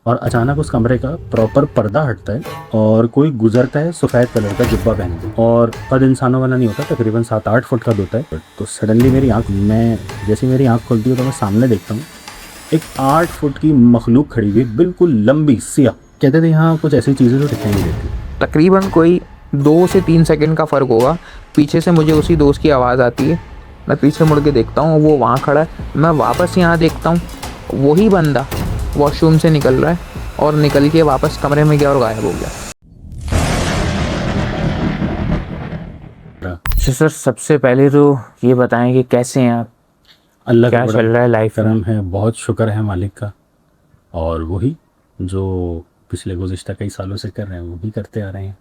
और अचानक उस कमरे का प्रॉपर पर्दा हटता है और कोई गुजरता है सफ़ेद कलर का जुब्बा पहन के, और कद इंसानों वाला नहीं होता, तकरीबन 7-8 फुट का होता है। तो सडनली जैसे मेरी आँख खुलती है तो मैं सामने देखता हूँ एक 8 फुट की मखलूक खड़ी हुई, बिल्कुल लंबी सियाह। कहते थे यहाँ कुछ ऐसी चीज़ें जो दिखाई नहीं देती। तकरीबन कोई 2 से 3 सेकंड का फ़र्क होगा। पीछे से मुझे उसी दोस्त की आवाज़ आती है। मैं पीछे मुड़ के देखता हूँ, वो वहाँ खड़ा है। मैं वापस यहाँ देखता हूँ, वही बंदा वॉशरूम से निकल रहा है और निकल के वापस कमरे में गया और गायब हो गया। अच्छा सर, सबसे पहले तो ये बताएं कि कैसे हैं आप, अल्लाह का क्या बड़ा चल रहा है लाइफ में? करम है, बहुत शुक्र है मालिक का। और वही जो पिछले गुज़िश्ता कई सालों से कर रहे हैं वो भी करते आ रहे हैं।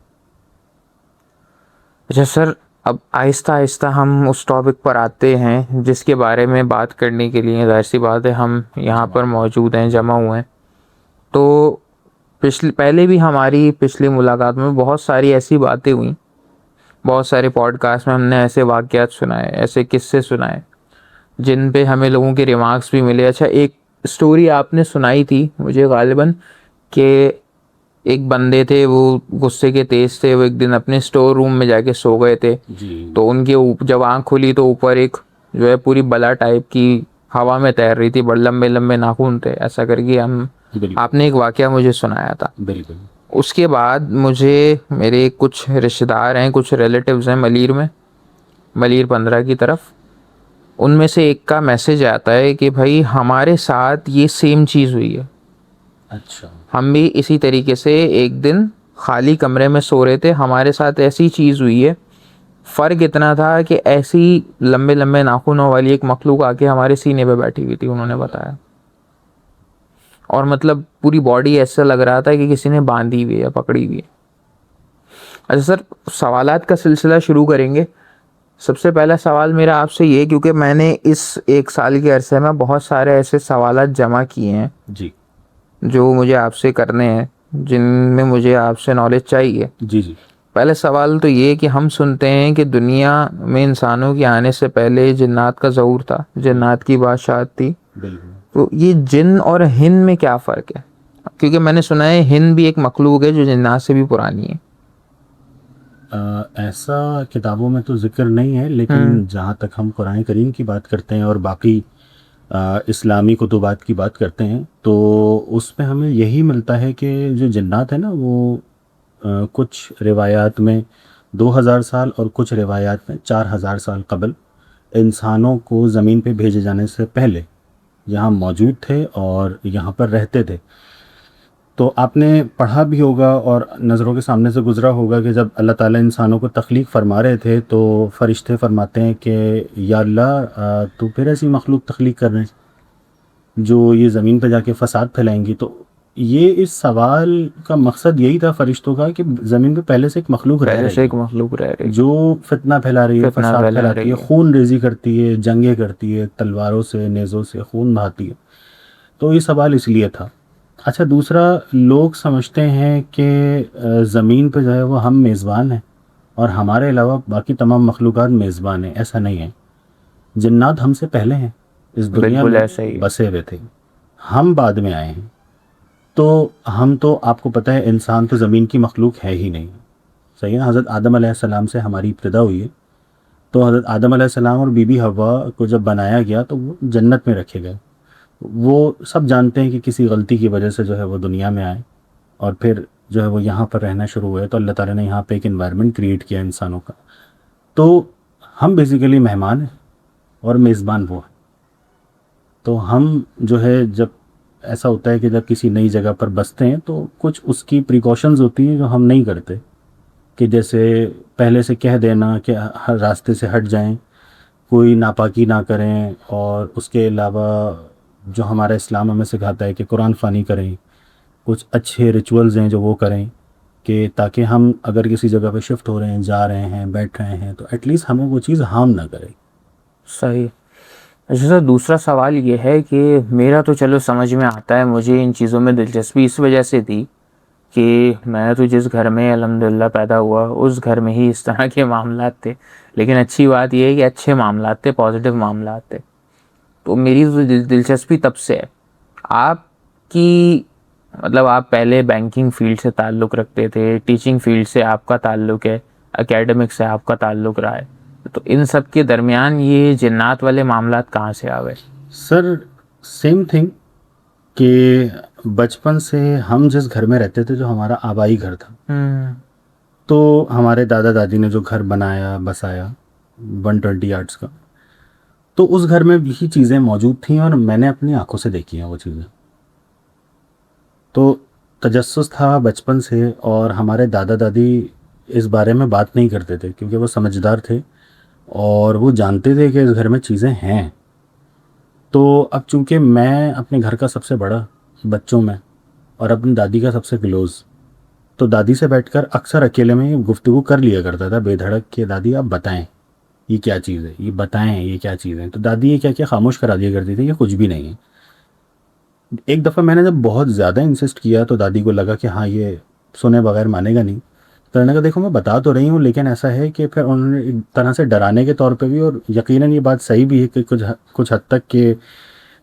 अच्छा सर, अब आहिस्ता आहिस्ता हम उस टॉपिक पर आते हैं जिसके बारे में बात करने के लिए ज़ाहिर सी बात है हम यहाँ पर मौजूद हैं, जमा हुए हैं। तो पहले भी हमारी पिछली मुलाकात में बहुत सारी ऐसी बातें हुई, बहुत सारे पॉडकास्ट में हमने ऐसे वाक़यात सुनाए, ऐसे किस्से सुनाए जिन पे हमें लोगों के रिमार्क्स भी मिले। अच्छा, एक स्टोरी आपने सुनाई थी मुझे गालिबन, कि एक बंदे थे, वो गुस्से के तेज थे, वो एक दिन अपने स्टोर रूम में जाके सो गए थे। जी। तो उनके जब आँख खुली तो ऊपर एक जो है पूरी बला टाइप की हवा में तैर रही थी, बड़े लंबे लंबे नाखून थे, ऐसा करके हम बिल्कुल। आपने एक वाकया मुझे सुनाया था। बिल्कुल। उसके बाद मुझे मेरे कुछ रिश्तेदार हैं, कुछ रिलेटिव्स हैं मलीर में, मलीर 15 की तरफ। उनमें से एक का मैसेज आता है कि भाई हमारे साथ ये सेम चीज़ हुई है। अच्छा। हम भी इसी तरीके से एक दिन खाली कमरे में सो रहे थे, हमारे साथ ऐसी चीज़ हुई है। फ़र्क इतना था कि ऐसी लंबे लंबे नाखूनों वाली एक मखलूक आके हमारे सीने पे बैठी हुई थी, उन्होंने बताया। और मतलब पूरी बॉडी ऐसा लग रहा था कि किसी ने बांधी हुई है या पकड़ी हुई है। अच्छा सर, सवालात का सिलसिला शुरू करेंगे। सबसे पहला सवाल मेरा आपसे ये, क्योंकि मैंने इस 1 साल के अरसे में बहुत सारे ऐसे सवालात जमा किए हैं जी। जो मुझे आपसे करने हैं, जिनमें मुझे आपसे नॉलेज चाहिए। जी। जी। पहले सवाल तो ये कि हम सुनते हैं कि दुनिया में इंसानों के आने से पहले जिन्नात का ज़हूर था, जिन्नात की बादशाहत थी। बिल्कुल। तो ये जिन और हिन में क्या फ़र्क है? क्योंकि मैंने सुना है हिन भी एक मखलूक है जो जिन्नात से भी पुरानी है। ऐसा किताबों में तो ज़िक्र नहीं है, हम्म। लेकिन जहाँ तक हम कुरान करीम की बात करते हैं और बाकी इस्लामी कुतुबात की बात करते हैं, तो उसमें हमें यही मिलता है कि जो जन्नात है ना, वो कुछ रिवायात में 2000 साल और कुछ रिवायात में 4000 साल कबल इंसानों को ज़मीन पे भेजे जाने से पहले यहाँ मौजूद थे और यहाँ पर रहते थे। तो आपने पढ़ा भी होगा और नज़रों के सामने से गुज़रा होगा कि जब अल्लाह ताला इंसानों को तख्लीक फरमा रहे थे तो फ़रिश्ते फरमाते हैं कि या अल्लाह, तू फिर ऐसी मखलूक तख्लीक कर रहे हैं जो ये ज़मीन पे जाके फ़साद फैलाएंगी। तो ये इस सवाल का मकसद यही था फ़रिश्तों का कि ज़मीन पे पहले से एक मखलूक रह पहले से रही एक है मखलूक रह रही, जो फितना फैला रही है, फितना फ़साद फैला फैलाती रही है, है। खून रेज़ी करती है, जंगें करती है, तलवारों से नेज़ों से खून बहाती है। तो ये सवाल इसलिए था। अच्छा, दूसरा, लोग समझते हैं कि ज़मीन पे जो है वो हम मेज़बान हैं और हमारे अलावा बाकी तमाम मखलूक़ात मेज़बान हैं। ऐसा नहीं है। जिन्नात हमसे पहले हैं, इस दुनिया बिल्कुल में ऐसा ही है। बसे हुए थे। हम बाद में आए हैं। तो हम तो, आपको पता है, इंसान तो ज़मीन की मखलूक है ही नहीं। सही है ना? हज़रत आदम अलैहिस्सलाम से हमारी इब्तिदा हुई है। तो हज़रत आदम अलैहिस्सलाम और बीबी हव्वा को जब बनाया गया तो वो जन्नत में रखे गए। वो सब जानते हैं कि किसी गलती की वजह से जो है वो दुनिया में आए और फिर जो है वो यहाँ पर रहना शुरू हुए। तो अल्लाह ताला ने यहाँ पे एक एनवायरनमेंट क्रिएट किया इंसानों का। तो हम बेसिकली मेहमान हैं और मेज़बान वो हैं। तो हम जो है, जब ऐसा होता है कि जब किसी नई जगह पर बसते हैं तो कुछ उसकी प्रिकॉशंस होती हैं जो हम नहीं करते, कि जैसे पहले से कह देना कि हर रास्ते से हट जाएं, कोई नापाकी ना करें, और उसके अलावा जो हमारा इस्लाम हमें सिखाता है कि कुरान ख़्वानी करें, कुछ अच्छे रिचुअल्स हैं जो वो करें, कि ताकि हम अगर किसी जगह पे शिफ्ट हो रहे हैं, जा रहे हैं, बैठ रहे हैं, तो एटलीस्ट हमें वो चीज़ हार्म ना करे। सही। अच्छा सर, दूसरा सवाल ये है कि मेरा तो चलो समझ में आता है, मुझे इन चीज़ों में दिलचस्पी इस वजह से थी कि मैं तो जिस घर में अल्हम्दुलिल्लाह पैदा हुआ उस घर में ही इस तरह के मामलात थे। लेकिन अच्छी बात यह है कि अच्छे मामलात थे, पॉजिटिव मामलात थे। तो मेरी तो दिलचस्पी तब से है। आपकी मतलब आप पहले बैंकिंग फील्ड से ताल्लुक़ रखते थे, टीचिंग फील्ड से आपका ताल्लुक़ है, एकेडमिक से आपका ताल्लुक़ रहा है, तो इन सब के दरमियान ये जिन्नात वाले मामलात कहाँ से आ गए? सर सेम थिंग कि बचपन से हम जिस घर में रहते थे जो हमारा आबाई घर था, तो हमारे दादा दादी ने जो घर बनाया बसाया 120 यार्ड्स का, तो उस घर में भी चीज़ें मौजूद थी और मैंने अपनी आंखों से देखी हैं वो चीज़ें। तो तजस्सुस था बचपन से, और हमारे दादा दादी इस बारे में बात नहीं करते थे क्योंकि वो समझदार थे और वो जानते थे कि इस घर में चीज़ें हैं। तो अब चूंकि मैं अपने घर का सबसे बड़ा बच्चों में और अपनी दादी का सबसे क्लोज़, तो दादी से बैठकर अक्सर अकेले में ये गुफ्तगू कर लिया करता था बेधड़क कि दादी आप बताएं ये क्या चीज़ है, ये बताएं ये क्या चीज़ है। तो दादी ये क्या क्या खामोश करा दिया करती थी कि कुछ भी नहीं है। एक दफ़ा मैंने जब बहुत ज़्यादा इंसिस्ट किया तो दादी को लगा कि हाँ ये सुने बगैर मानेगा नहीं, तो मैंने कहा देखो मैं बता तो रही हूँ लेकिन ऐसा है कि फिर उन्होंने एक तरह से डराने के तौर पे भी, और यकीनन ये बात सही भी है कि कुछ हद तक कि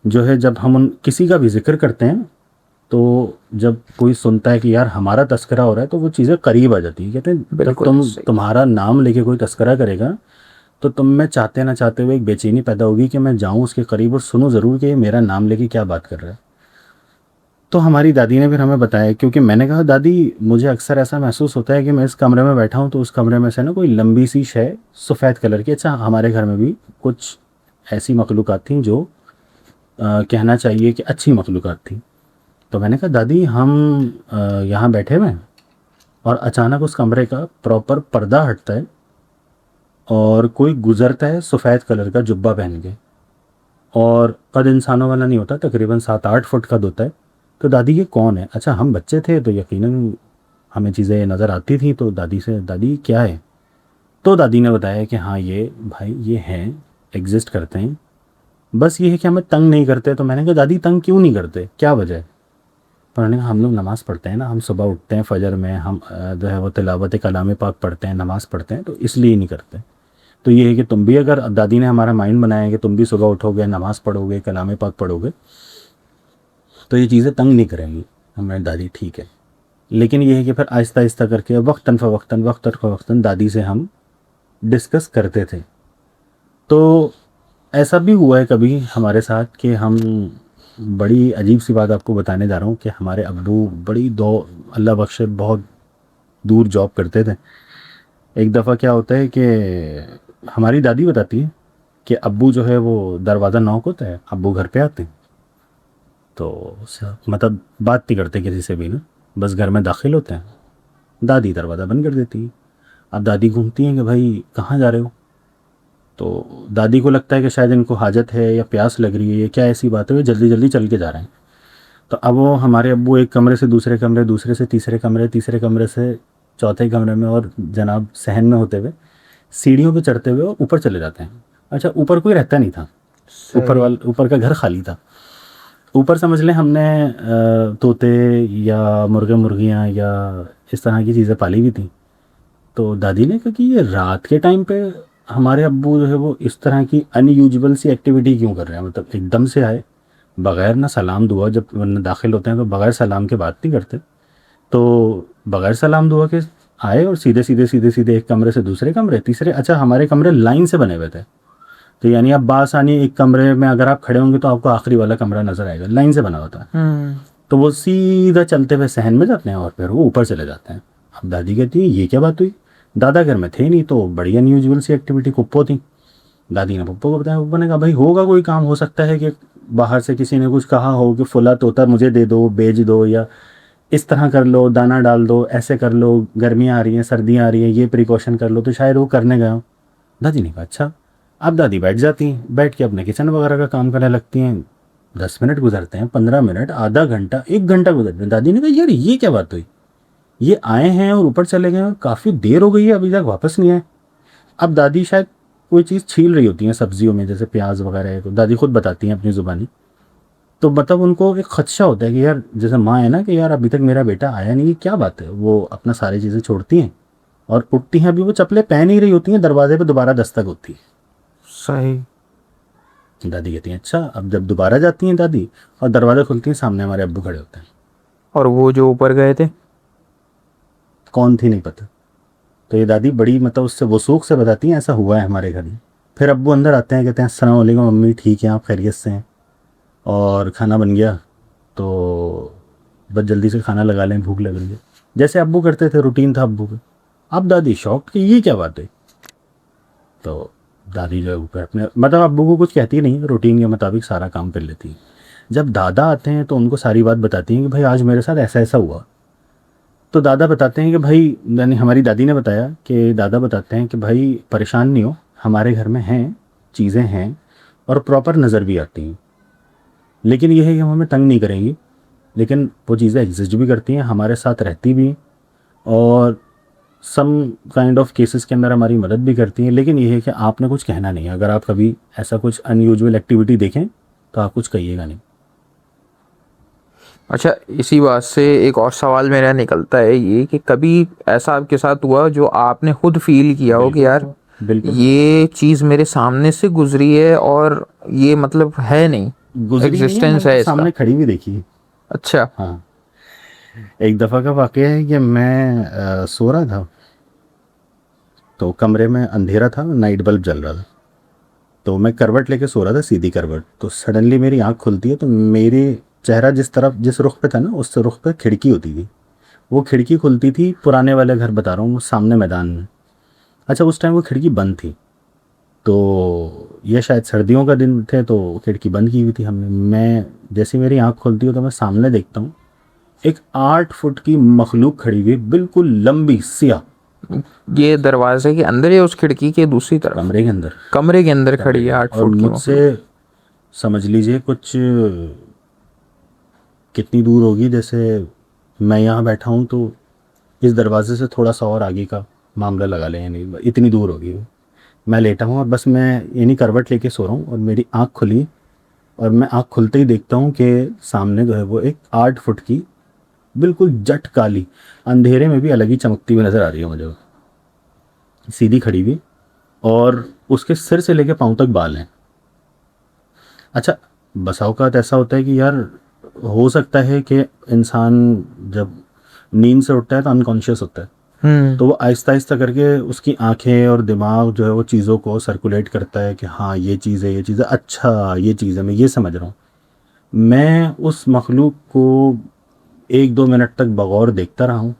जो है जब हम उन किसी का भी जिक्र करते हैं तो जब कोई सुनता है कि यार हमारा तस्करा हो रहा है तो वो चीज़ें करीब आ जाती है। कहते हैं जब बिल्कुल सही। तुम्हारा नाम लेके कोई तस्करा करेगा तो तुम में चाहते ना चाहते हुए एक बेचैनी पैदा होगी कि मैं जाऊं उसके करीब और सुनूं ज़रूर कि ये मेरा नाम लेके क्या बात कर रहा है। तो हमारी दादी ने फिर हमें बताया, क्योंकि मैंने कहा दादी मुझे अक्सर ऐसा महसूस होता है कि मैं इस कमरे में बैठा हूँ तो उस कमरे में से ना कोई लंबी सी शय सफ़ेद कलर की, अच्छा हमारे घर में भी कुछ ऐसी मखलूक़ात थी जो कहना चाहिए कि अच्छी मखलूक़ात थी। तो मैंने कहा दादी हम यहाँ बैठे हुए हैं और अचानक उस कमरे का प्रॉपर पर्दा हटता है और कोई गुजरता है सफ़ेद कलर का जुब्बा पहन के, और कद इंसानों वाला नहीं होता, तकरीबन 7-8 फुट कद होता है। तो दादी ये कौन है? अच्छा हम बच्चे थे तो यकीनन हमें चीज़ें नज़र आती थी, तो दादी से दादी क्या है? तो दादी ने बताया कि हाँ ये भाई ये हैं, एग्जिस्ट करते हैं, बस ये है कि हमें तंग नहीं करते। तो मैंने कहा दादी तंग क्यों नहीं करते, क्या वजह है? तो उन्होंने कहा हम लोग नमाज़ पढ़ते हैं ना, हम सुबह उठते हैं फजर में, हम जो है वो तिलावत कलाम पाक पढ़ते हैं, नमाज़ पढ़ते हैं, तो इसलिए नहीं करते। तो ये है कि तुम भी, अगर दादी ने हमारा माइंड बनाया है कि तुम भी सुबह उठोगे नमाज़ पढ़ोगे कलाम पाक पढ़ोगे तो ये चीज़ें तंग नहीं करेंगी। हमारी दादी ठीक है, लेकिन ये है कि फिर आहिस्ता आहिस्ता करके वक्तन दादी से हम डिस्कस करते थे। तो ऐसा भी हुआ है कभी हमारे साथ कि हम, बड़ी अजीब सी बात आपको बताने जा रहा हूँ कि हमारे अब्बू बड़ी दो अल्लाह बख्शे बहुत दूर जॉब करते थे। एक दफ़ा क्या होता है कि हमारी दादी बताती है कि अब्बू जो है वो दरवाज़ा नॉक होता है, अब्बू घर पे आते हैं तो मतलब बात नहीं करते किसी से भी ना, बस घर में दाखिल होते हैं, दादी दरवाज़ा बंद कर देती है। अब दादी घूमती हैं कि भाई कहाँ जा रहे हो? तो दादी को लगता है कि शायद इनको हाजत है या प्यास लग रही है, ये क्या ऐसी बात है, वे जल्दी जल्दी चल के जा रहे हैं। तो अब वो हमारे अब्बू एक कमरे से दूसरे कमरे, दूसरे से तीसरे कमरे, तीसरे कमरे से चौथे कमरे में और जनाब सहन में होते हुए सीढ़ियों पे चढ़ते हुए और ऊपर चले जाते हैं। अच्छा ऊपर कोई रहता नहीं था, ऊपर का घर खाली था। ऊपर समझ लें हमने तोते या मुर्गे मुर्गियाँ या इस तरह की चीज़ें पाली हुई थी। तो दादी ने कहा कि ये रात के टाइम पे हमारे अब्बू जो है वो इस तरह की अनयूजुअल सी एक्टिविटी क्यों कर रहे हैं, मतलब एकदम से आए बग़ैर ना सलाम दुआ, जब दाखिल होते हैं तो बग़ैर सलाम के बात नहीं करते, तो बग़ैर सलाम दुआ के आए और सीधे सीधे सीधे सीधे एक कमरे से दूसरे कमरे तीसरे, अच्छा हमारे कमरे लाइन से बने हुए थे, तो यानी आप बासानी एक कमरे में अगर आप खड़े होंगे तो आपको आखिरी वाला कमरा नजर आएगा, लाइन से बना होता है। तो वो सीधा चलते हुए सहन में जाते हैं और फिर वो ऊपर चले जाते हैं। अब दादी कहती है ये क्या बात हुई? दादा घर में थे नहीं तो बड़ी अनयूजुअल सी एक्टिविटी, पुप्पो थी। दादी ने पप्पो को बताया, पप्पो ने कहा भाई होगा कोई काम, हो सकता है कि बाहर से किसी ने कुछ कहा हो कि फुला तोता मुझे दे दो, बेच दो, या इस तरह कर लो, दाना डाल दो, ऐसे कर लो, गर्मियाँ आ रही हैं सर्दियाँ आ रही हैं, ये प्रिकॉशन कर लो, तो शायद वो करने गया हो। दादी ने कहा अच्छा। अब दादी बैठ जाती हैं, बैठ के अपने किचन वगैरह का काम करने लगती हैं। 10 मिनट गुजरते हैं, 15 मिनट, आधा घंटा, 1 घंटा गुजरते हैं। दादी ने कहा यार ये क्या बात हुई, ये आए हैं और ऊपर चले गए और काफ़ी देर हो गई है अभी तक वापस नहीं आए। अब दादी शायद कोई चीज़ छील रही होती हैं सब्जियों में, जैसे प्याज वगैरह है, तो दादी खुद बताती हैं अपनी ज़ुबानी। तो मतलब उनको एक खदशा होता है कि यार जैसे माँ है ना कि यार अभी तक मेरा बेटा आया नहीं, क्या बात है। वो अपना सारी चीज़ें छोड़ती हैं और उठती हैं, अभी वो चप्पलें पहन ही रही होती हैं, दरवाजे पे दोबारा दस्तक होती है। सही। दादी कहती हैं अच्छा। अब जब दोबारा जाती हैं दादी और दरवाज़ा खुलती हैं, सामने हमारे अब्बू खड़े होते हैं। और वो जो ऊपर गए थे? कौन थी नहीं पता। तो ये दादी बड़ी मतलब उससे वसूख से बताती हैं ऐसा हुआ है हमारे घर में। फिर अब्बू अंदर आते हैं, कहते हैं अस्सलाम वालेकुम मम्मी, ठीक है आप खैरियत से हैं और खाना बन गया, तो बस जल्दी से खाना लगा लें, भूख लग रही है। जैसे अब्बू करते थे, रूटीन था अब्बू का। अब दादी शॉक कि ये क्या बात है। तो दादी जो है ऊपर अपने मतलब अब्बू को कुछ कहती नहीं, रूटीन के मुताबिक सारा काम कर लेती है। जब दादा आते हैं तो उनको सारी बात बताती हैं कि भाई आज मेरे साथ ऐसा ऐसा हुआ। तो दादा बताते हैं कि भाई, यानी हमारी दादी ने बताया कि दादा बताते हैं कि भाई परेशान नहीं हो, हमारे घर में हैं, चीज़ें हैं और प्रॉपर नज़र भी आती हैं, लेकिन यह है कि हम हमें तंग नहीं करेंगी, लेकिन वो चीज़ें एग्जिस्ट भी करती हैं, हमारे साथ रहती भी हैं और सम काइंड ऑफ केसेस के अंदर हमारी मदद भी करती हैं। लेकिन यह है कि आपने कुछ कहना नहीं है। अगर आप कभी ऐसा कुछ अनयूजुअल एक्टिविटी देखें तो आप कुछ कहिएगा नहीं। अच्छा, इसी बात से एक और सवाल मेरा निकलता है ये कि कभी ऐसा आपके साथ हुआ जो आपने खुद फील किया हो कि यार बिल्कुल ये चीज़ मेरे सामने से गुजरी है और ये मतलब है नहीं, गुजरी नहीं है, एग्जिस्टेंस मैंने तो है इसका? सामने खड़ी हुई देखी है। अच्छा। हाँ, एक दफ़ा का वाक़या है कि मैं सो रहा था, तो कमरे में अंधेरा था, नाइट बल्ब जल रहा था, तो मैं करवट लेके सो रहा था, सीधी करवट। तो सडनली मेरी आँख खुलती है, तो मेरे चेहरा जिस तरफ जिस रुख पे था ना, उस रुख पे खिड़की होती थी। वो खिड़की खुलती थी, पुराने वाले घर बता रहा हूँ, वो सामने मैदान में। अच्छा, उस टाइम वो खिड़की बंद थी, तो ये शायद सर्दियों का दिन थे, तो खिड़की बंद की हुई थी हमने। मैं जैसे मेरी आँख खुलती है तो मैं सामने देखता हूँ, एक 8 फुट की मखलूक खड़ी हुई, बिल्कुल लंबी सिया, ये दरवाजे के अंदर या उस खिड़की के दूसरी तरफ? कमरे के अंदर। कमरे के अंदर खड़ी है, आठ और फुट की मुझसे मखलूक। समझ लीजिए कुछ कितनी दूर होगी, जैसे मैं यहाँ बैठा हूँ तो इस दरवाजे से थोड़ा सा और आगे का मामला लगा लें, यानी इतनी दूर होगी वो। मैं लेटा हूँ और बस मैं यानी करवट लेके सो रहा हूँ और मेरी आँख खुली, और मैं आँख खुलते ही देखता हूँ कि सामने जो है वो एक 8 फुट की बिल्कुल जट काली, अंधेरे में भी अलग ही चमकती हुई नज़र आ रही है मुझे वो, सीधी खड़ी हुई, और उसके सिर से लेके पाँव तक बाल हैं। अच्छा, बसा औकात ऐसा होता है कि यार हो सकता है कि इंसान जब नींद से उठता है तो अनकॉन्शियस होता है, तो वो आहिस्ता आहिस्ता करके उसकी आंखें और दिमाग जो है वो चीज़ों को सर्कुलेट करता है कि हाँ ये चीज़ है, ये चीज़ है, अच्छा ये चीज़ है, मैं ये समझ रहा हूँ। मैं उस मखलूक को 1-2 मिनट तक बगौर देखता रहा हूँ,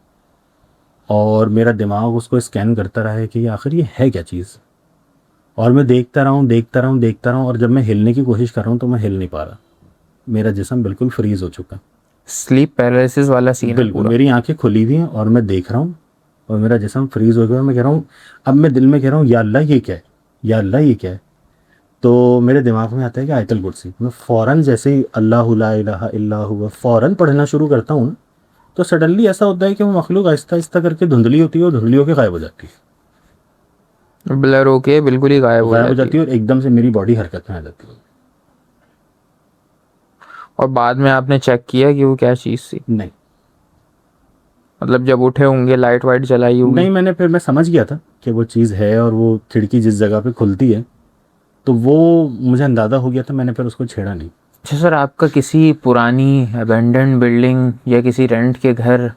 और मेरा दिमाग उसको स्कैन करता रहा है कि आखिर ये है क्या चीज़। और मैं देखता रहा हूँ, देखता रहा हूँ, देखता रहा हूँ, और जब मैं हिलने की कोशिश कर रहा हूँ तो मैं हिल नहीं पा रहा। मेरा जिस्म बिल्कुल फ्रीज़ हो चुका है। स्लीप पैरालिसिस वाला सीन है बिल्कुल, पूरा। मेरी आंखें खुली हुई हैं और मैं देख रहा हूँ, और मेरा जिस्म फ्रीज़ हो गया, और मैं कह रहा हूँ, अब मैं दिल में कह रहा हूँ या अल्लाह ये क्या है, या अल्लाह ये क्या है। तो मेरे दिमाग में आता है कि आयतल कुर्सी। मैं फ़ौरन जैसे ही अल्लाहु ला इलाहा इल्ला हुवा फ़ौरन पढ़ना शुरू करता हूँ, तो सडनली ऐसा होता है कि वो मखलूक आहिस्ता आहिस्ता करके धुंधली होती है, और धुंधली होकर गायब हो जाती ब्लर होके बिल्कुल ही गायब है, हो गायब हो जाती जाती है। है, और एकदम से मेरी बॉडी हरकत में आ जाती है। और बाद में आपने चेक किया कि वो क्या चीज़ थी? नहीं, मतलब जब उठे होंगे, लाइट वाइट जलाई होगी? नहीं, मैंने फिर मैं समझ गया था कि वो चीज़ है, और वो खिड़की जिस जगह पे खुलती है, तो वो मुझे अंदाज़ा हो गया था, मैंने फिर उसको छेड़ा नहीं। अच्छा सर, आपका किसी पुरानी अबेंडन बिल्डिंग या किसी रेंट के घर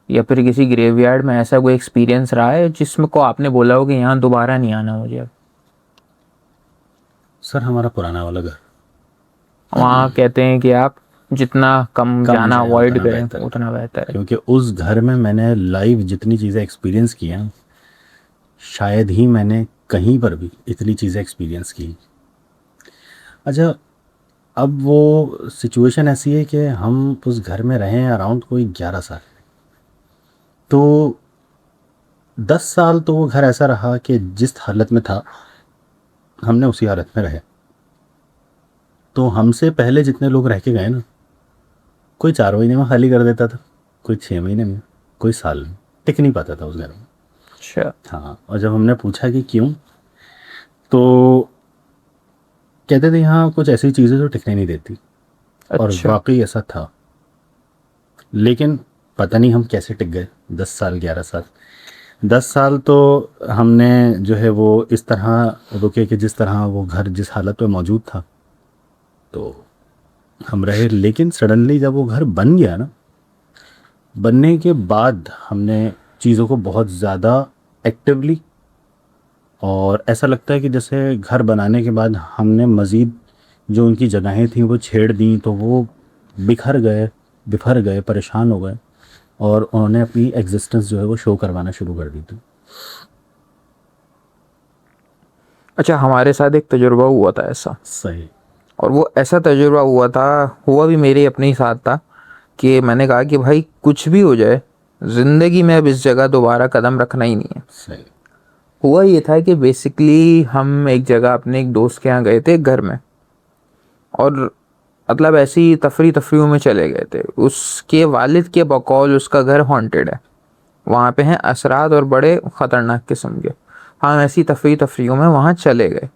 या फिर किसी ग्रेवयार्ड में ऐसा कोई एक्सपीरियंस रहा है जिसमें को आपने बोला हो कि यहाँ दोबारा नहीं आना मुझे अब? सर, हमारा पुराना वाला घर, वहाँ कहते हैं कि आप जितना कम कम जाना जाए अवॉइड उतना करें बेहतर है, उतना बेहतर है। क्योंकि उस घर में मैंने लाइव जितनी चीज़ें एक्सपीरियंस की हैं, शायद ही मैंने कहीं पर भी इतनी चीज़ें एक्सपीरियंस की। अच्छा, अब वो सिचुएशन ऐसी है कि हम उस घर में रहे हैं अराउंड कोई 11 साल, तो 10 साल तो वो घर ऐसा रहा कि जिस हालत में था हमने उसी हालत में रहे। तो हमसे पहले जितने लोग रह के गए ना, कोई 4 महीने में खाली कर देता था, कोई 6 महीने में, कोई साल में, टिक नहीं पाता था उस घर में। अच्छा। हाँ, और जब हमने पूछा कि क्यों, तो कहते थे यहाँ कुछ ऐसी चीज़ें जो टिकने नहीं देती, और अच्छा। वाकई ऐसा था। लेकिन पता नहीं हम कैसे टिक गए 10 साल, 11 साल। 10 साल तो हमने जो है वो इस तरह रुके कि जिस तरह वो घर जिस हालत में मौजूद था, तो हम रहे। लेकिन सडनली जब वो घर बन गया ना, बनने के बाद हमने चीज़ों को बहुत ज़्यादा एक्टिवली, और ऐसा लगता है कि जैसे घर बनाने के बाद हमने मज़ीद जो उनकी जगहें थी वो छेड़ दी, तो वो बिफर गए, परेशान हो गए, और उन्होंने अपनी एग्जिस्टेंस जो है वो शो करवाना शुरू कर दी थी। अच्छा, हमारे साथ एक तजुर्बा हुआ था ऐसा, सही। और वो ऐसा तजुर्बा हुआ भी मेरे अपने ही साथ था कि मैंने कहा कि भाई कुछ भी हो जाए, ज़िंदगी में अब इस जगह दोबारा कदम रखना ही नहीं है। सही। हुआ ये था कि बेसिकली हम एक जगह अपने एक दोस्त के यहाँ गए थे घर में, और मतलब ऐसी तफरीयों में चले गए थे। उसके वालिद के बकौल उसका घर हॉन्टेड है, वहाँ पे हैं असरात और बड़े ख़तरनाक किस्म के। हम ऐसी तफरीयों में वहाँ चले गए।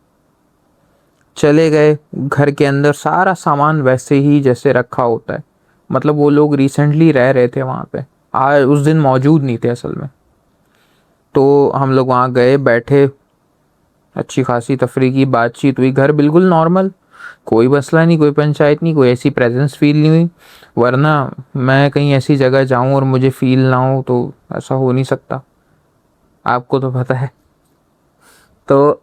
घर के अंदर सारा सामान वैसे ही जैसे रखा होता है, मतलब वो लोग रिसेंटली रह रहे थे वहाँ पे, आज उस दिन मौजूद नहीं थे असल में। तो हम लोग वहाँ गए, बैठे, अच्छी खासी तफरी की, बातचीत हुई, घर बिल्कुल नॉर्मल, कोई मसला नहीं, कोई पंचायत नहीं, कोई ऐसी प्रेजेंस फील नहीं हुई। वरना मैं कहीं ऐसी जगह जाऊं और मुझे फील ना हो तो ऐसा हो नहीं सकता, आपको तो पता है। तो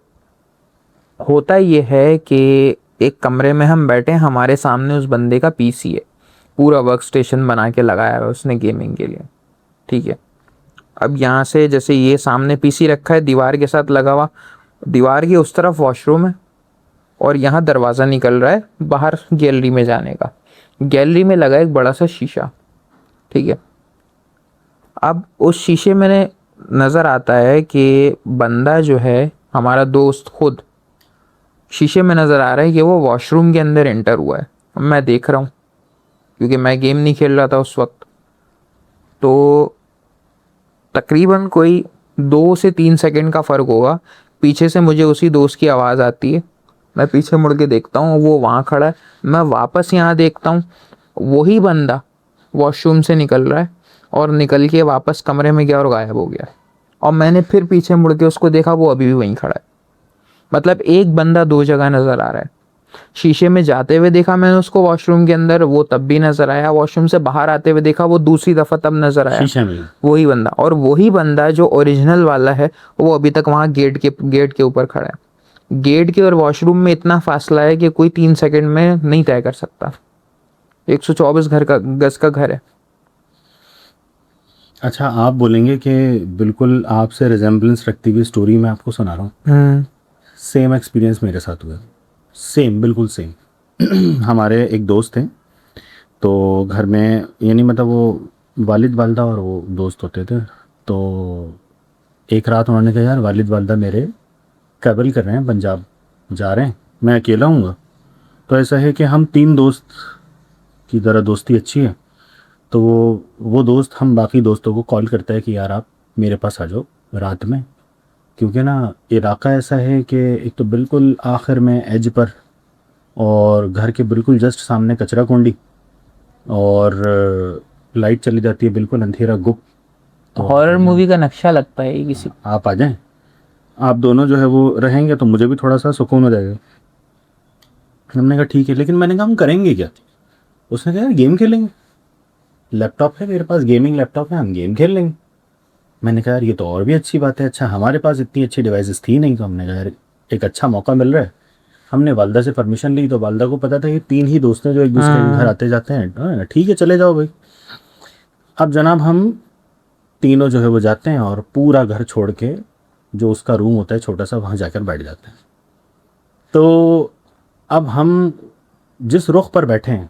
होता ये है कि एक कमरे में हम बैठे, हमारे सामने उस बंदे का पीसी है, पूरा वर्क स्टेशन बना के लगाया है उसने गेमिंग के लिए, ठीक है। अब यहाँ से जैसे ये सामने पीसी रखा है दीवार के साथ लगा हुआ, दीवार के उस तरफ वॉशरूम है, और यहाँ दरवाज़ा निकल रहा है बाहर गैलरी में जाने का। गैलरी में लगा एक बड़ा सा शीशा, ठीक है। अब उस शीशे में नज़र आता है कि बंदा जो है हमारा दोस्त खुद शीशे में नज़र आ रहा है कि वो वॉशरूम के अंदर एंटर हुआ है। मैं देख रहा हूँ क्योंकि मैं गेम नहीं खेल रहा था उस वक्त। तो तकरीबन कोई 2 से 3 सेकंड का फ़र्क होगा, पीछे से मुझे उसी दोस्त की आवाज़ आती है। मैं पीछे मुड़ के देखता हूँ, वो वहाँ खड़ा है। मैं वापस यहाँ देखता हूँ, वही बंदा वॉशरूम से निकल रहा है, और निकल के वापस कमरे में गया और गायब हो गया। और मैंने फिर पीछे मुड़ के उसको देखा, वो अभी भी वहीं खड़ा है। मतलब एक बंदा 2 जगह नज़र आ रहा है। शीशे में जाते हुए देखा मैंने उसको वॉशरूम के अंदर, वो तब भी नज़र आया। वॉशरूम से बाहर आते हुए देखा, वो दूसरी दफ़ा तब नज़र आया, शीशे में। वही बंदा। और वही बंदा जो ओरिजिनल वाला है वो अभी तक वहाँ गेट के ऊपर खड़ा है। गेट के और वॉशरूम में इतना फासला है कि कोई 3 सेकंड में नहीं तय कर सकता। 124 गज का घर है। अच्छा, आप बोलेंगे कि बिल्कुल आपसे रिजेम्बलेंस रखती हुई स्टोरी मैं आपको सुना रहा हूँ। सेम एक्सपीरियंस मेरे साथ हुआ, सेम, बिल्कुल सेम। हमारे एक दोस्त थे, तो घर में, यानी मतलब वो वालिद वालदा और वो दोस्त होते थे। तो एक रात उन्होंने कहा, यार वालिद वालदा मेरे ट्रैवल कर रहे हैं, पंजाब जा रहे हैं, मैं अकेला हूँगा। तो ऐसा है कि हम 3 दोस्त की तरह दोस्ती अच्छी है। तो वो दोस्त हम बाकी दोस्तों को कॉल करता है कि यार आप मेरे पास आ जाओ रात में, क्योंकि ना इलाका ऐसा है कि एक तो बिल्कुल आखिर में एज पर, और घर के बिल्कुल जस्ट सामने कचरा कुंडी, और लाइट चली जाती है, बिल्कुल अंधेरा गुप्त। तो हॉरर मूवी का नक्शा लगता है ये किसी। आप आ जाएं, आप दोनों जो है वो रहेंगे तो मुझे भी थोड़ा सा सुकून हो जाएगा। हमने कहा ठीक है, लेकिन मैंने कहा हम करेंगे क्या? उसने कहा यार गेम खेलेंगे, लैपटॉप है मेरे पास, गेमिंग लैपटॉप है, हम गेम खेल लेंगे। मैंने कहा यार ये तो और भी अच्छी बात है। अच्छा, हमारे पास इतनी अच्छी डिवाइसेस थी नहीं, तो हमने कहा यार एक अच्छा मौका मिल रहा है। हमने वालदा से परमिशन ली, तो वालदा को पता था कि 3 ही दोस्त हैं जो एक दूसरे के घर आते जाते हैं। हाँ, ठीक है चले जाओ भाई। अब जनाब हम तीनों जो है वो जाते हैं, और पूरा घर छोड़ के जो उसका रूम होता है छोटा सा, वहाँ जाकर बैठ जाते हैं। तो अब हम जिस रुख पर बैठे हैं,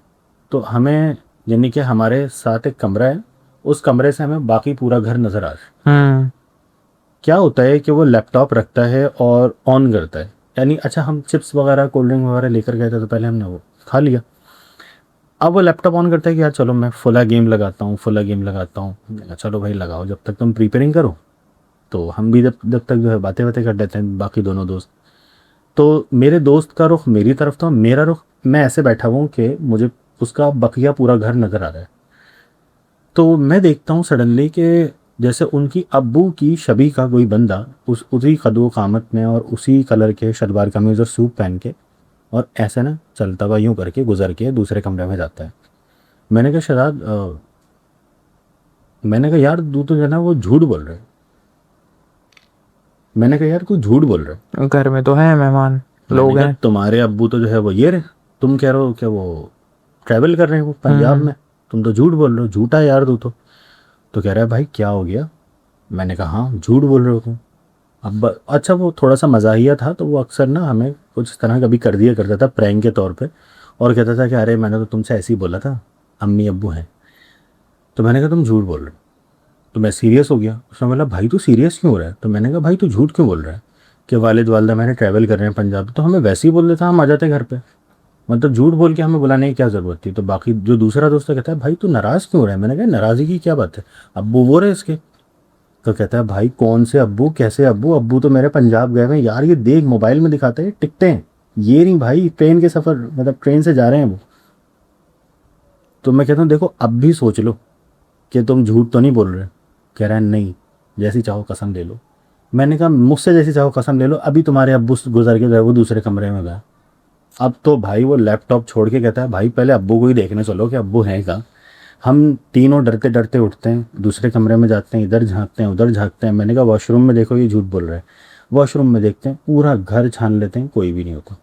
तो हमें, यानी कि हमारे साथ एक कमरा है, उस कमरे से हमें बाकी पूरा घर नज़र आ रहा है। क्या होता है कि वो लैपटॉप रखता है और ऑन करता है, यानी अच्छा हम चिप्स वगैरह कोल्ड ड्रिंक वगैरह लेकर गए थे, तो पहले हमने वो खा लिया। अब वो लैपटॉप ऑन करता है कि यार चलो मैं फुला गेम लगाता हूँ, फुला गेम लगाता हूँ। मैंने कहा, चलो भाई लगाओ, जब तक तुम प्रिपेयरिंग करो। तो हम भी जब जब तक जो है बातें बातें कर लेते हैं बाकी दोनों दोस्त। तो मेरे दोस्त का रुख मेरी तरफ था, मेरा रुख, मैं ऐसे बैठा हुआ हूँ कि मुझे उसका बकिया पूरा घर नज़र आ रहा है। तो मैं देखता हूँ सडनली कि जैसे उनकी अब्बू की शबी का कोई बंदा उसी कदो कामत में और उसी कलर के शलवार कमीज़ और सूट पहन के, और ऐसे ना चलता हुआ यूँ करके गुजर के दूसरे कमरे में जाता है। मैंने कहा शहजाद मैंने कहा यार तू तो जो है ना वो झूठ बोल रहा है। मैंने कहा यार तू झूठ बोल रहा है। घर में तो है मेहमान, मैंने लोग कहा हैं। तुम्हारे अब्बू तो जो है वो ये रहे, तुम कह रहे हो क्या वो ट्रैवल कर रहे हैं वो पंजाब हम्म। में, तुम तो झूठ बोल रहे हो, झूठा है यार तू तो कह रहा है भाई क्या हो गया। मैंने कहा हाँ झूठ बोल रहे हो तुम। अब अच्छा वो थोड़ा सा मजाहिया था, तो वो अक्सर ना हमें कुछ इस तरह कभी कर दिया करता था प्रैंक के तौर पे, और कहता था कि अरे मैंने तो तुमसे ऐसे ही बोला था, अम्मी अब्बू हैं। तो मैंने कहा तुम झूठ बोल रहे हो। तो मैं सीरियस हो गया। उसने बोला भाई तू सीरियस क्यों हो रहा है। तो मैंने कहा भाई तू झूठ क्यों बोल रहा है कि वालिद वालदा मैंने ट्रैवल कर रहे हैं पंजाब। तो हमें वैसे ही बोल देता, हम आ जाते घर पे, मतलब झूठ बोल के हमें बुलाने की क्या ज़रूरत थी। तो बाकी जो दूसरा दोस्त है कहता है भाई तू नाराज़ क्यों हो रहा है। मैंने कहा नाराज़गी की क्या बात है, अब्बू वो रहे इसके। तो कहता है भाई कौन से अब्बू, कैसे अब्बू, अब्बू तो मेरे पंजाब गए हुए हैं यार, ये देख मोबाइल में दिखाते हैं टिकटें हैं, ये नहीं भाई ट्रेन के सफ़र, मतलब ट्रेन से जा रहे हैं वो। तो मैं कहता हूँ देखो अब भी सोच लो कि तुम झूठ तो नहीं बोल रहे। कह रहा है नहीं, जैसी चाहो कसम ले लो। मैंने कहा मुझसे जैसी चाहो कसम ले लो, अभी तुम्हारे अब्बू गुजर के गए, वो दूसरे कमरे में गए। अब तो भाई वो लैपटॉप छोड़ के कहता है भाई पहले अब्बू को ही देखने चलो कि अब्बू हैं कहाँ। हम तीनों डरते डरते उठते हैं, दूसरे कमरे में जाते हैं, इधर झांकते हैं उधर झांकते हैं। मैंने कहा वॉशरूम में देखो ये झूठ बोल रहा है। वॉशरूम में देखते हैं, पूरा घर छान लेते हैं, कोई भी नहीं होता।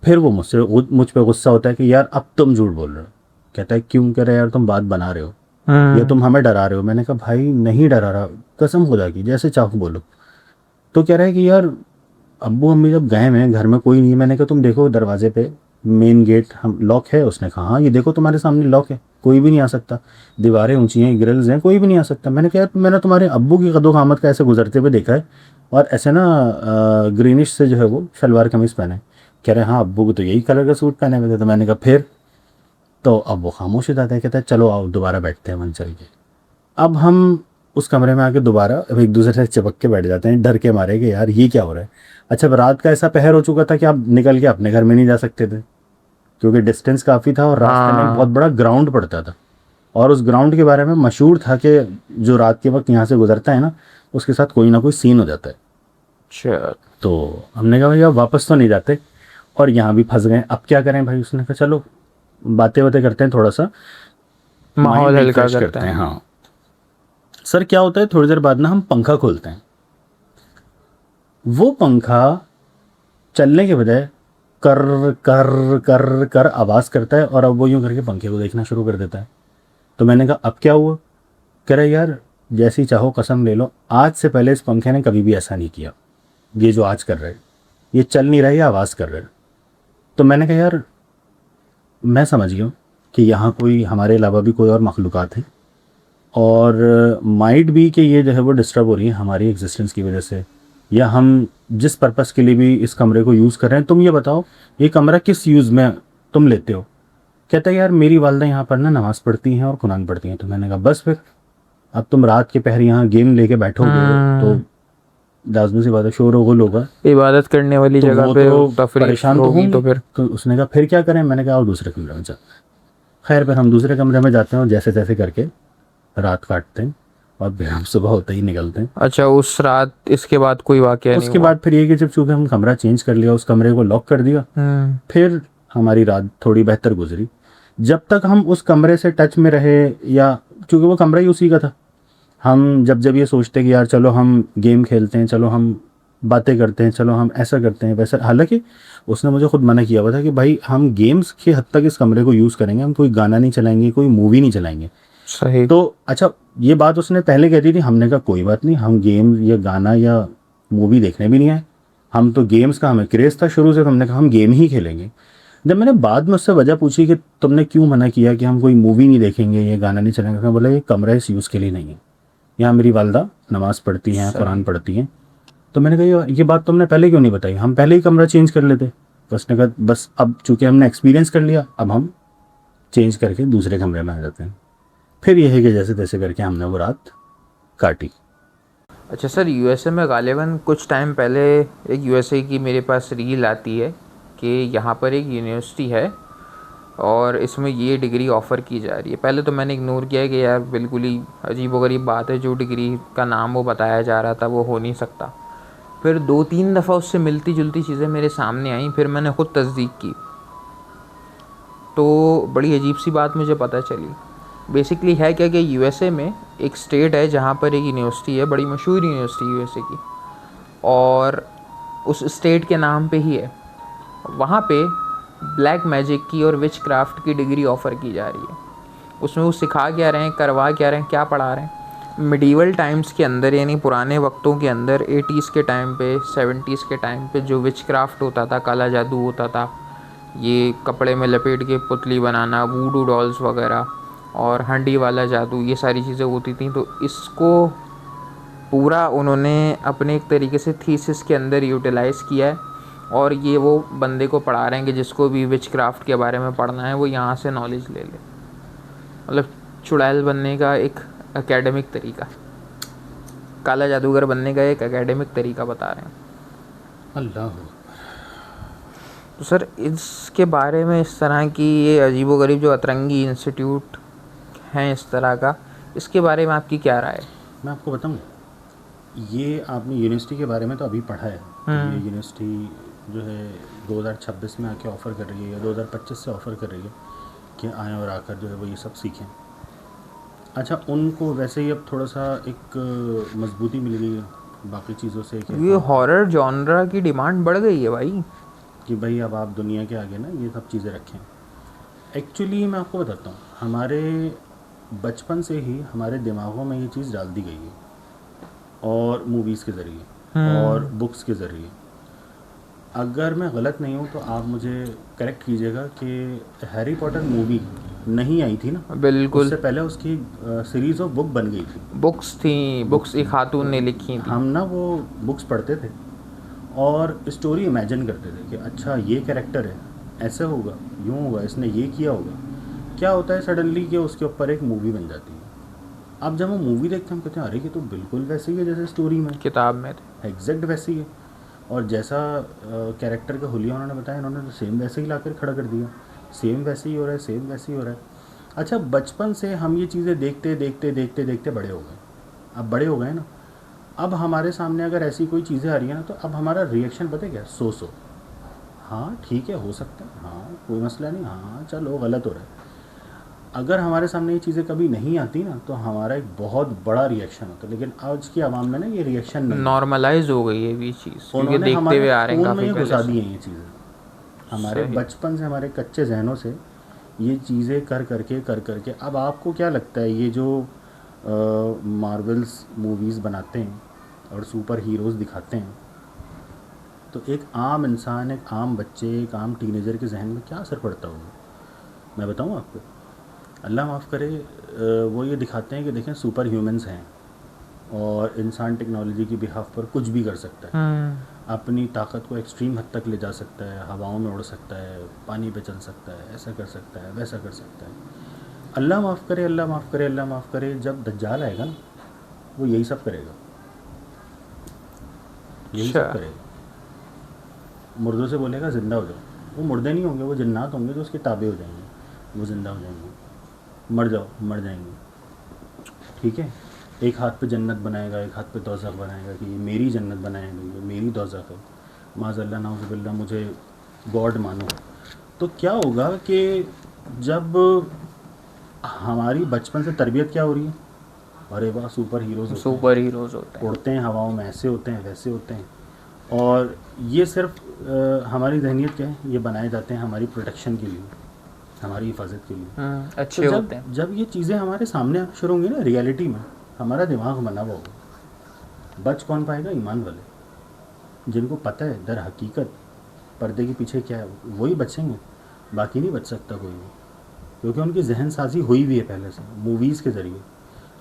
फिर वो मुझ पे गुस्सा होता है कि यार अब तुम झूठ बोल रहे हो। कहता है क्यों। कह रहे यार तुम बात बना रहे हो, ये तुम हमें डरा रहे हो। मैंने कहा भाई नहीं डरा रहा, कसम खुदा की जैसे चाहो बोलो। तो कह रहा है कि यार अब्बू अम्मी जब गए हैं घर में कोई नहीं है। मैंने कहा तुम देखो दरवाजे पे मेन गेट हम लॉक है। उसने कहा हाँ ये देखो तुम्हारे सामने लॉक है, कोई भी नहीं आ सकता, दीवारें ऊंची हैं, ग्रिल्स हैं, कोई भी नहीं आ सकता। मैंने कहा यार मैंने तुम्हारे अब्बू की कदो कामत का ऐसे गुजरते हुए देखा है, और ऐसे ना ग्रीनिश से जो है वो शलवार कमीज़ पहने। कह रहे हाँ अब्बू को तो यही कलर का सूट पहने हुए थे। तो मैंने कहा फिर। तो अब वो खामोश हो जाता है, कहता है चलो आओ दोबारा बैठते हैं मन चल के। अब हम उस कमरे में आके दोबारा अब एक दूसरे से चिपक के बैठ जाते हैं, डर के मारे कि यार ये क्या हो रहा है। अच्छा अब रात का ऐसा पहर हो चुका था कि आप निकल के अपने घर में नहीं जा सकते थे, क्योंकि डिस्टेंस काफ़ी था और रास्ते में एक बहुत हाँ। बड़ा ग्राउंड पड़ता था। और उस ग्राउंड के बारे में मशहूर था कि जो रात के वक्त यहाँ से गुजरता है ना, उसके साथ कोई ना कोई सीन हो जाता है। अच्छा। तो हमने कहा भाई अब वापस तो नहीं जाते, और यहाँ भी फंस गए, अब क्या करें भाई। उसने कहा चलो बातें बातें करते हैं, थोड़ा सा माहौल माइंड हल्का रिफ्रेश करते करते हैं। हैं। हाँ सर क्या होता है, थोड़ी देर बाद ना हम पंखा खोलते हैं, वो पंखा चलने के बजाय कर कर कर कर आवाज़ करता है, और अब वो यूं करके पंखे को देखना शुरू कर देता है। तो मैंने कहा अब क्या हुआ। कह रहा यार जैसी चाहो कसम ले लो, आज से पहले इस पंखे ने कभी भी ऐसा नहीं किया, ये जो आज कर रहे हैं, ये चल नहीं रहा है, ये आवाज़ कर रहे हैं। तो मैंने कहा यार मैं समझ गया कि यहाँ कोई हमारे अलावा भी कोई और मखलूक़ात हैं, और माइट भी कि ये जो है वो डिस्टर्ब हो रही है हमारी एग्जिस्टेंस की वजह से, या हम जिस पर्पस के लिए भी इस कमरे को यूज़ कर रहे हैं। तुम ये बताओ ये कमरा किस यूज़ में तुम लेते हो। कहता है यार मेरी वालदा यहाँ पर ना नमाज़ पढ़ती हैं और कुरान पढ़ती हैं। तो मैंने कहा बस फिर अब तुम रात के पहर यहाँ गेम लेके बैठोगे तो लाजमी सी बात है शोर वगुल होगा, इबादत करने वाली तो जगह वो पे तो तफरीक परेशान तो होगी होंगे। तो फिर। तो उसने कहा फिर क्या करें। मैंने कहा और दूसरे कमरे में चल। खैर फिर हम दूसरे कमरे में जाते हैं और जैसे तैसे करके रात काटते हैं, और फिर हम सुबह होते ही निकलते हैं। अच्छा, उस रात इसके बाद कोई वाकया नहीं उसके हुआ? बाद फिर ये कि जब चूंकि हम कमरा चेंज कर लिया, उस कमरे को लॉक कर दिया, फिर हमारी रात थोड़ी बेहतर गुजरी। जब तक हम उस कमरे से टच में रहे, या चूंकि वो कमरा ही उसी का था, हम जब जब ये सोचते कि यार चलो हम गेम खेलते हैं, चलो हम बातें करते हैं, चलो हम ऐसा करते हैं वैसा। हालांकि उसने मुझे खुद मना किया हुआ था कि भाई हम गेम्स के हद तक इस कमरे को यूज़ करेंगे, हम कोई गाना नहीं चलाएंगे, कोई मूवी नहीं चलाएंगे। सही। तो अच्छा ये बात उसने पहले कह दी थी। हमने कहा कोई बात नहीं, हम गेम या गाना या मूवी देखने भी नहीं आए, हम तो गेम्स का हमें क्रेज़ था शुरू से, तो हमने कहा हम गेम ही खेलेंगे। जब मैंने बाद में उससे वजह पूछी कि तुमने क्यों मना किया कि हम कोई मूवी नहीं देखेंगे, ये गाना नहीं चलेंगे, तो बोला ये कमरा इस यूज़ के लिए नहीं है, यहाँ मेरी वालदा नमाज़ पढ़ती हैं, कुरान सही। पढ़ती हैं। तो मैंने कहा ये बात तुमने पहले क्यों नहीं बताई, हम पहले ही कमरा चेंज कर लेते। तो उसने कहा बस अब चूँकि हमने एक्सपीरियंस कर लिया, अब हम चेंज करके दूसरे कमरे में आ जाते हैं। फिर यह है कि जैसे तैसे करके हमने वो रात काटी। अच्छा सर, यूएसए में गालिबन कुछ टाइम पहले एक यूएसए की मेरे पास रील आती है कि यहाँ पर एक यूनिवर्सिटी है और इसमें ये डिग्री ऑफ़र की जा रही है। पहले तो मैंने इग्नोर किया कि यार बिल्कुल ही अजीबोगरीब बात है, जो डिग्री का नाम वो बताया जा रहा था वो हो नहीं सकता। फिर 2-3 दफ़ा उससे मिलती जुलती चीज़ें मेरे सामने आई, फिर मैंने ख़ुद तस्दीक की तो बड़ी अजीब सी बात मुझे पता चली। बेसिकली है क्या कि यूएसए में एक स्टेट है जहाँ पर एक यूनिवर्सिटी है, बड़ी मशहूर यूनिवर्सिटी यूएसए की, और उस स्टेट के नाम पे ही है। वहाँ पे ब्लैक मैजिक की और विच क्राफ्ट की डिग्री ऑफ़र की जा रही है। उसमें वो सिखा क्या रहे हैं, करवा क्या रहे हैं, क्या पढ़ा रहे हैं? मिडीवल टाइम्स के अंदर, यानी पुराने वक्तों के अंदर, 80s के टाइम पे, 70s के टाइम पे जो विच क्राफ्ट होता था, काला जादू होता था, ये कपड़े में लपेट के पुतली बनाना, वूडू डॉल्स वगैरह, और हंडी वाला जादू, ये सारी चीज़ें होती थी। तो इसको पूरा उन्होंने अपने एक तरीके से थीसिस के अंदर यूटिलाइज़ किया है, और ये वो बंदे को पढ़ा रहे हैं कि जिसको भी विच क्राफ्ट के बारे में पढ़ना है वो यहाँ से नॉलेज ले ले। मतलब चुड़ैल बनने का एक एकेडमिक तरीका, काला जादूगर बनने का एक एकेडमिक तरीका बता रहे हैं। अल्लाह। तो सर इसके बारे में, इस तरह की ये अजीबोगरीब जो अतरंगी इंस्टीट्यूट हैं इस तरह का, इसके बारे में आपकी क्या राय है? मैं आपको बताऊँ, ये आपने यूनिवर्सिटी के बारे में तो अभी पढ़ा है। ये यूनिवर्सिटी जो है 2026 में आके ऑफ़र कर रही है, या 2025 से ऑफ़र कर रही है कि आएँ और आकर जो है वो ये सब सीखें। अच्छा, उनको वैसे ही अब थोड़ा सा एक मजबूती मिल गई है बाकी चीज़ों से कि ये हॉरर जॉनरा की डिमांड बढ़ गई है भाई, कि भाई अब आप दुनिया के आगे ना ये सब चीज़ें रखें। एक्चुअली मैं आपको बताता हूँ, हमारे बचपन से ही हमारे दिमागों में ये चीज़ डाल दी गई है, और मूवीज़ के ज़रिए और बुक्स के ज़रिए। अगर मैं गलत नहीं हूँ तो आप मुझे करेक्ट कीजिएगा कि हैरी पॉटर मूवी नहीं आई थी ना, बिल्कुल, उससे पहले उसकी सीरीज़ ऑफ बुक बन गई थी। बुक्स थी, बुक्स एक खातून ने लिखी थी। हम ना वो बुक्स पढ़ते थे और स्टोरी इमेजिन करते थे कि अच्छा ये कैरेक्टर है, ऐसे होगा, यूँ होगा, इसने ये किया होगा। क्या होता है सडनली कि उसके ऊपर एक मूवी बन जाती है। अब जब हम मूवी देखते हैं हम कहते हैं अरे ये तो बिल्कुल वैसे ही है जैसे स्टोरी में, किताब में थे। एग्जैक्ट वैसे ही है। और जैसा कैरेक्टर का हुलिया उन्होंने बताया, इन्होंने तो सेम वैसे ही ला कर खड़ा कर दिया, सेम वैसे ही हो रहा है, सेम वैसे ही हो रहा है। अच्छा, बचपन से हम ये चीज़ें देखते देखते देखते देखते बड़े हो गए। अब बड़े हो गए ना, अब हमारे सामने अगर ऐसी कोई चीज़ें आ रही है ना, तो अब हमारा रिएक्शन पता है क्या? सो हाँ ठीक है, हो सकता है, हाँ कोई मसला नहीं, हाँ चलो गलत हो रहा है। अगर हमारे सामने ये चीज़ें कभी नहीं आती ना तो हमारा एक बहुत बड़ा रिएक्शन होता है। लेकिन आज की आवाम में ना ये रिएक्शन नहीं, नॉर्मलाइज हो गई है ये चीज़, क्योंकि उन्होंने देखते हमारे हुए आ रहे हैं खून में काफ़ी ये घुसा पहले दी से। हैं ये चीज़ें। हमारे सही। बचपन से, हमारे कच्चे जहनों से ये चीज़ें कर करके अब आपको क्या लगता है ये जो मार्वल्स मूवीज़ बनाते हैं और सुपर हीरोज़ दिखाते हैं, तो एक आम इंसान, एक आम बच्चे, एक आम टीनेजर के जहन में क्या असर पड़ता होगा? मैं बताऊँ आपको, अल्लाह माफ़ करे, वो ये दिखाते हैं कि देखें सुपर ह्यूमंस हैं और इंसान टेक्नोलॉजी की बिहाफ पर कुछ भी कर सकता है, अपनी ताकत को एक्सट्रीम हद तक ले जा सकता है, हवाओं में उड़ सकता है, पानी पे चल सकता है, ऐसा कर सकता है, वैसा कर सकता है। अल्लाह माफ़ करे, अल्लाह माफ़ करे, अल्लाह माफ़ करे, जब दज्जाल आएगा ना वो यही सब करेगा, यही सब करेगा। मुर्दों से बोलेगा ज़िंदा हो जाओ, वो मुर्दे नहीं होंगे, वो जन्नात होंगे जो उसके ताबे हो जाएंगे, वो ज़िंदा हो जाएंगे। मर जाओ, मर जाएंगे, ठीक है। एक हाथ पे जन्नत बनाएगा, एक हाथ पे दोज़ख बनाएगा कि ये मेरी जन्नत बनाएगा, ये मेरी दोज़ख है, माज़अल्लाह नाउज़ुबिल्लाह, मुझे गॉड मानो। तो क्या होगा कि जब हमारी बचपन से तरबियत क्या हो रही है, अरे वाह सुपर हीरोज़ होते हैं, सुपर हीरोज़ होते हैं, उड़ते हैं हवाओं में, ऐसे होते हैं, वैसे होते हैं। और ये सिर्फ हमारी जहनीत क्या है, ये बनाए जाते हैं हमारी प्रोटेक्शन के लिए, हमारी हिफाजत के लिए। अच्छे तो होते हैं। जब ये चीज़ें हमारे सामने आना शुरू होंगी ना रियलिटी में, हमारा दिमाग बना हुआ होगा। बच कौन पाएगा? ईमान वाले, जिनको पता है दर हकीकत पर्दे के पीछे क्या है, वही बचेंगे, बाकी नहीं बच सकता कोई भी, क्योंकि उनकी जहन साजी हुई भी है पहले से मूवीज़ के ज़रिए।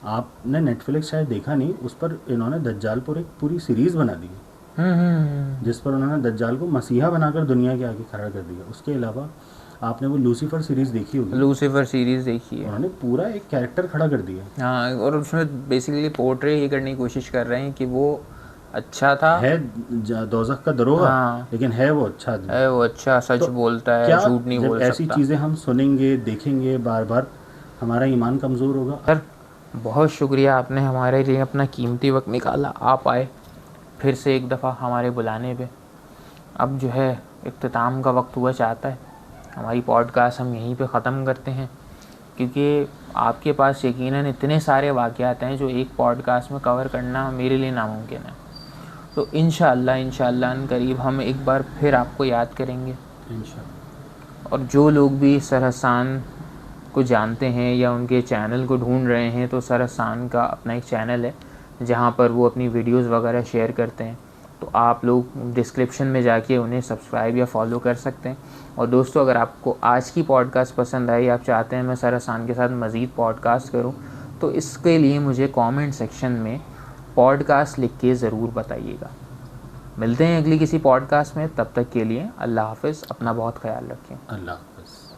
आपने नेटफ्लिक्स शायद देखा नहीं, उस पर इन्होंने दज्जाल पर एक पूरी सीरीज़ बना दी है, जिस पर उन्होंने दज्जाल को मसीहा बनाकर दुनिया के आगे खड़ा कर दिया। उसके अलावा आपने वो लूसीफर सीरीज़ देखी होगी, लूसीफर सीरीज़ देखी है, उन्होंने पूरा एक कैरेक्टर खड़ा कर दिया। हाँ, और उसमें बेसिकली पोर्ट्रे ये करने की कोशिश कर रहे हैं कि वो अच्छा था, है दोज़ख का दरोगा, हाँ, लेकिन है वो अच्छा आदमी, है वो अच्छा, सच तो बोलता है, क्या झूठ नहीं जब बोल ऐसी सकता। चीज़ें हम सुनेंगे, देखेंगे बार बार, हमारा ईमान कमज़ोर होगा। सर बहुत शुक्रिया, आपने हमारे लिए अपना कीमती वक्त निकाला, आप आए फिर से एक दफ़ा हमारे बुलाने पे। अब जो है इख्तिताम का वक्त हुआ चाहता है, हमारी पॉडकास्ट हम यहीं पे ख़त्म करते हैं, क्योंकि आपके पास यकीनन इतने सारे वाक़यात हैं जो एक पॉडकास्ट में कवर करना मेरे लिए नामुमकिन है। तो इंशाअल्लाह करीब हम एक बार फिर आपको याद करेंगे। इंशाअल्लाह। और जो लोग भी सर हसान को जानते हैं या उनके चैनल को ढूंढ रहे हैं, तो सर हसान का अपना एक चैनल है जहां पर वो अपनी वीडियोस वगैरह शेयर करते हैं। तो आप लोग डिस्क्रिप्शन में जाके उन्हें सब्सक्राइब या फॉलो कर सकते हैं। और दोस्तों, अगर आपको आज की पॉडकास्ट पसंद आई, आप चाहते हैं मैं सर हसान के साथ मज़ीद पॉडकास्ट करूं, तो इसके लिए मुझे कमेंट सेक्शन में पॉडकास्ट लिख के ज़रूर बताइएगा। मिलते हैं अगली किसी पॉडकास्ट में, तब तक के लिए अल्लाह हाफ़िज़। अपना बहुत ख्याल रखें। अल्लाह हाफ़िज़।